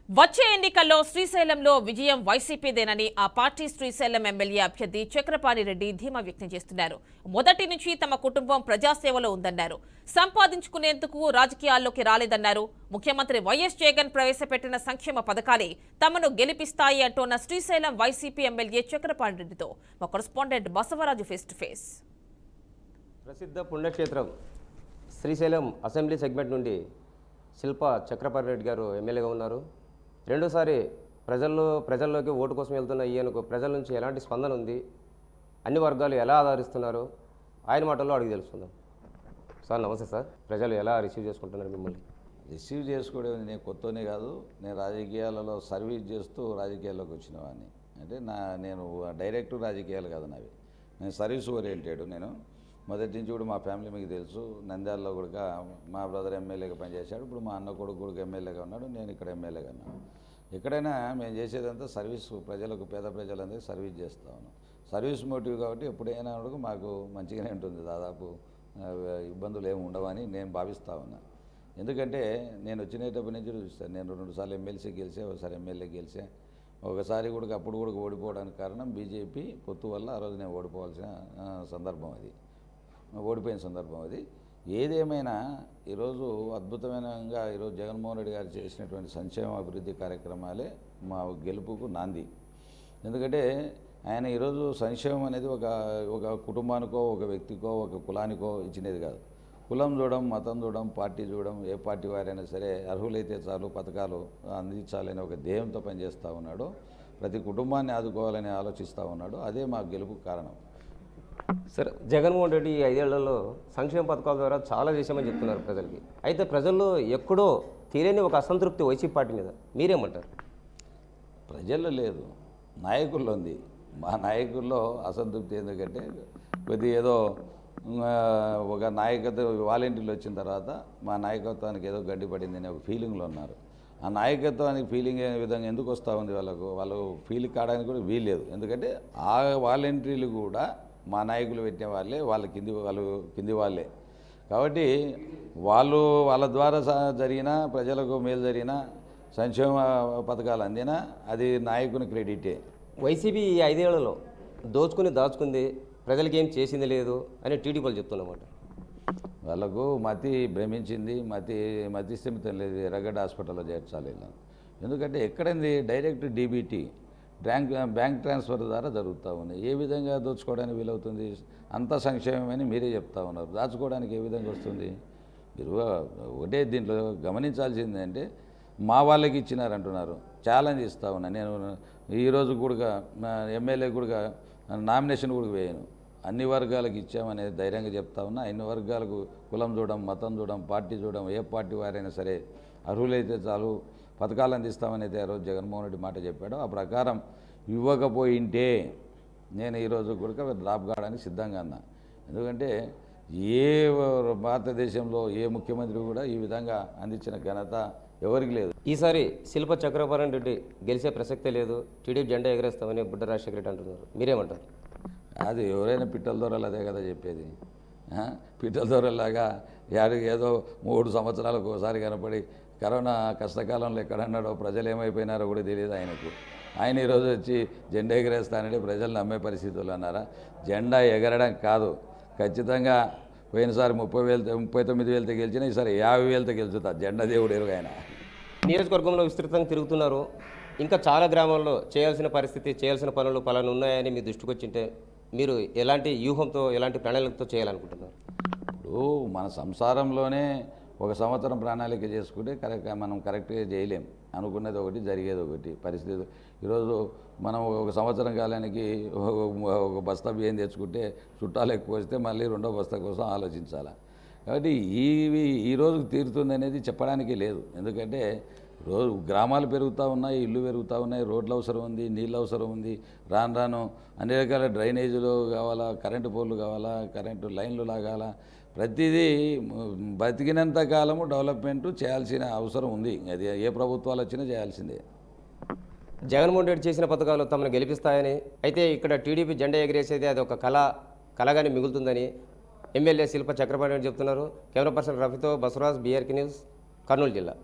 వచ్చే ఎన్నికల్లో శ్రీశైలంలో విజయం వైసీపీదేనని ఆ పార్టీ శ్రీశైలం ఎమ్మెల్యే అభ్యర్థి చక్రపాణి రెడ్డి ధీమా వ్యక్తం చేస్తున్నారు. మొదటి నుంచి తమ కుటుంబం ప్రజాసేవలో ఉందన్నారు. సంపాదించుకునేందుకు రాజకీయాల్లోకి రాలేదన్నారు. ముఖ్యమంత్రి వైఎస్ జగన్ ప్రవేశపెట్టిన సంక్షేమ పథకాలే తమను గెలిపిస్తాయి అంటోన్న శ్రీశైలం వైసీపీ ఎమ్మెల్యే చక్రపాణి రెడ్డితో మా correspondent Basavaraju face to face. ప్రసిద్ధ పుణ్యక్షేత్రం శ్రీశైలం అసెంబ్లీ సెగ్మెంట్ నుండి శిల్ప చక్రపాణి రెడ్డి గారు ఎమ్మెల్యేగా ఉన్నారు. రెండోసారి ప్రజల్లోకి ఓటు కోసం వెళ్తున్న ఈయనకు ప్రజల నుంచి ఎలాంటి స్పందన ఉంది, అన్ని వర్గాలు ఎలా ఆదరిస్తున్నారు, ఆయన మాటల్లో అడిగి తెలుసుకుందాం. సార్ నమస్తే సార్. ప్రజలు ఎలా రిసీవ్ చేసుకుంటున్నారు మిమ్మల్ని? రిసీవ్ చేసుకోవడం నేను కొత్తనే కాదు, నేను రాజకీయాలలో సర్వీస్ చేస్తూ రాజకీయాల్లోకి వచ్చిన వాడిని. అంటే నేను డైరెక్ట్ రాజకీయాలు కాదు నావి, నేను సర్వీస్ ఓరియంటెడ్. నేను మొదటి నుంచి కూడా మా ఫ్యామిలీ మీకు తెలుసు, నంద్యాలలో కూడా మా బ్రదర్ ఎమ్మెల్యేగా పనిచేశాడు, ఇప్పుడు మా అన్న కొడుకు కూడా ఎమ్మెల్యేగా ఉన్నాడు, నేను ఇక్కడ ఎమ్మెల్యేగా ఉన్నాను. ఎక్కడైనా మేము చేసేదంతా సర్వీస్, ప్రజలకు పేద ప్రజలందరికీ సర్వీస్ చేస్తూ ఉన్నాం. సర్వీస్ మోటివ్ కాబట్టి ఎప్పుడైనా కూడా మాకు మంచిగానే ఉంటుంది, దాదాపు ఇబ్బందులు ఏమి ఉండవని నేను భావిస్తూ ఉన్నా. ఎందుకంటే నేను వచ్చినప్పటి నుంచి చూస్తాను, నేను 2 సార్లు ఎమ్మెల్సీ గెలిచా, ఒకసారి ఎమ్మెల్యే గెలిచా, ఒకసారి కూడా అప్పుడు కూడా ఓడిపోవడానికి కారణం బీజేపీ పొత్తు వల్ల. ఆ రోజు నేను ఓడిపోవాల్సిన సందర్భం అది, ఓడిపోయిన సందర్భం అది. ఏదేమైనా ఈరోజు అద్భుతమైనగా ఈరోజు జగన్మోహన్ రెడ్డి గారు చేసినటువంటి సంక్షేమ అభివృద్ధి కార్యక్రమాలే మా గెలుపుకు నాంది. ఎందుకంటే ఆయన ఈరోజు సంక్షేమం అనేది ఒక కుటుంబానికో, ఒక వ్యక్తికో, ఒక కులానికో ఇచ్చినది కాదు. కులం చూడడం, మతం చూడడం, పార్టీ చూడడం, ఏ పార్టీ వారైనా సరే అర్హులైతే చాలు పథకాలు అందించాలని ఒక ధ్యేయంతో పనిచేస్తూ ఉన్నాడు. ప్రతి కుటుంబాన్ని ఆదుకోవాలని ఆలోచిస్తూ ఉన్నాడు. అదే మా గెలుపు కారణం. సార్, జగన్మోహన్ రెడ్డి 5 ఏళ్లలో సంక్షేమ పథకాల ద్వారా చాలా చేశామని చెప్తున్నారు ప్రజలకి. అయితే ప్రజల్లో ఎక్కడో తీరని ఒక అసంతృప్తి వైసీపీ పార్టీ మీద, మీరేమంటారు? ప్రజల్లో లేదు, నాయకుల్లో ఉంది. మా నాయకుల్లో అసంతృప్తి. ఎందుకంటే కొద్దిగా ఏదో ఒక నాయకత్వ వాలంటీర్లు వచ్చిన తర్వాత మా నాయకత్వానికి ఏదో గడ్డి పడింది అనే ఒక ఫీలింగ్లో ఉన్నారు. ఆ నాయకత్వానికి ఫీలింగ్ ఏ విధంగా ఎందుకు వస్తూ ఉంది, వాళ్ళు ఫీల్ కావడానికి కూడా వీల్లేదు. ఎందుకంటే ఆ వాలంటీర్లు కూడా మా నాయకులు పెట్టిన వాళ్ళే, వాళ్ళ కింది వాళ్ళే. కాబట్టి వాళ్ళ ద్వారా జరిగిన ప్రజలకు మేలు జరిగిన సంక్షేమ పథకాలు అందినా అది నాయకుని క్రెడిటే. వైసీపీ 5 ఏళ్లలో దాచుకుంది, ప్రజలకి ఏం చేసింది లేదు అని టీడీపీ వాళ్ళు చెప్తున్నమాట. వాళ్ళకు మతి భ్రమించింది, మతి స్థిమితం లేదు. ఎర్రగడ్డ హాస్పిటల్లో చేర్చాలి. ఎందుకంటే ఎక్కడైంది డైరెక్ట్ డీబీటీ బ్యాంక్ ట్రాన్స్ఫర్ ద్వారా జరుగుతూ ఉంది. ఏ విధంగా దోచుకోవడానికి వీలవుతుంది? అంత సంక్షేమమని మీరే చెప్తా ఉన్నారు, దాచుకోవడానికి ఏ విధంగా వస్తుంది? మీరు ఒకటే దీంట్లో గమనించాల్సింది అంటే మా వాళ్ళకి ఇచ్చినారంటున్నారు. ఛాలెంజ్ ఇస్తా ఉన్నా నేను. ఈరోజు కూడా ఎమ్మెల్యే కూడా నామినేషన్ కూడా వేయను. అన్ని వర్గాలకు ఇచ్చామనేది ధైర్యంగా చెప్తా ఉన్నా. అన్ని వర్గాలకు కులం చూడడం, మతం చూడడం, పార్టీ చూడడం, ఏ పార్టీ వారైనా సరే అర్హులైతే చాలు పథకాలు అందిస్తామనేది ఆ రోజు జగన్మోహన్ రెడ్డి మాట చెప్పాడు. ఆ ప్రకారం ఇవ్వకపోయింటే నేను ఈరోజు కూడా డ్రాప్ కావడానికి సిద్ధంగా ఉన్నా. ఎందుకంటే ఏ భారతదేశంలో ఏ ముఖ్యమంత్రి కూడా ఈ విధంగా అందించిన ఘనత ఎవరికి లేదు. ఈసారి శిల్ప చక్రపాణి రెడ్డి గెలిచే ప్రసక్తే లేదు, టీడీపీ జెండా ఎగరేస్తామని బుడ్డ రాజశేఖర రెడ్డి అంటున్నారు, మీరేమంటారు? అది ఎవరైనా పిట్టల దొరలు అదే కదా చెప్పేది. పిట్టల దొరలాగా ఏదో 3 సంవత్సరాలకు ఒకసారి కనపడి కరోనా కష్టకాలంలో ఎక్కడన్నాడో ప్రజలు ఏమైపోయినారో కూడా తెలియదు ఆయనకు. ఆయన ఈరోజు వచ్చి జెండా ఎగరేస్తానంటే ప్రజలు నమ్మే పరిస్థితులు అన్నారా? జెండా ఎగరడం కాదు, ఖచ్చితంగా పోయినసారి 39,000తో గెలిచినా ఈసారి 50,000తో గెలుచుతా. జెండా దేవుడు ఎరుగు ఆయన. నియోజకవర్గంలో విస్తృతంగా తిరుగుతున్నారు, ఇంకా చాలా గ్రామాల్లో చేయాల్సిన పనులు పలానా ఉన్నాయని మీ దృష్టికి వచ్చింటే మీరు ఎలాంటి వ్యూహంతో, ఎలాంటి ప్రణాళికతో చేయాలనుకుంటున్నారు? ఇప్పుడు మన సంసారంలోనే 1 సంవత్సరం ప్రణాళిక చేసుకుంటే మనం కరెక్ట్గా చేయలేం. అనుకున్నది ఒకటి, జరిగేది ఒకటి పరిస్థితి. ఈరోజు మనం 1 సంవత్సరం కాలానికి ఒక బస్తా బియ్యం తెచ్చుకుంటే చుట్టాలు ఎక్కువ వస్తే మళ్ళీ 2వ బస్తా కోసం ఆలోచించాలి. కాబట్టి ఈరోజు తీరుతుంది అనేది చెప్పడానికి లేదు. ఎందుకంటే గ్రామాలు పెరుగుతూ ఉన్నాయి, ఇల్లు పెరుగుతూ ఉన్నాయి, రోడ్లు అవసరం ఉంది, నీళ్ళు అవసరం ఉంది. రాను అన్ని రకాల డ్రైనేజీలు కావాలా, కరెంటు పోల్లు కావాలా, కరెంటు లైన్లు లాగాల. ప్రతిదీ బతికినంత కాలము డెవలప్మెంట్ చేయాల్సిన అవసరం ఉంది. అది ఏ ప్రభుత్వాలు వచ్చినా చేయాల్సిందే. జగన్మోహన్ రెడ్డి చేసిన పథకాలు తమను గెలిపిస్తాయని, అయితే ఇక్కడ టీడీపీ జెండా ఎగిరేసేది అది ఒక కళగానే మిగులుతుందని ఎమ్మెల్యే శిల్ప చక్రపాణి రెడ్డి చెప్తున్నారు. కెమెరా పర్సన్ రఫీతో బసవరాజ్, బీఆర్కే న్యూస్, కర్నూలు జిల్లా.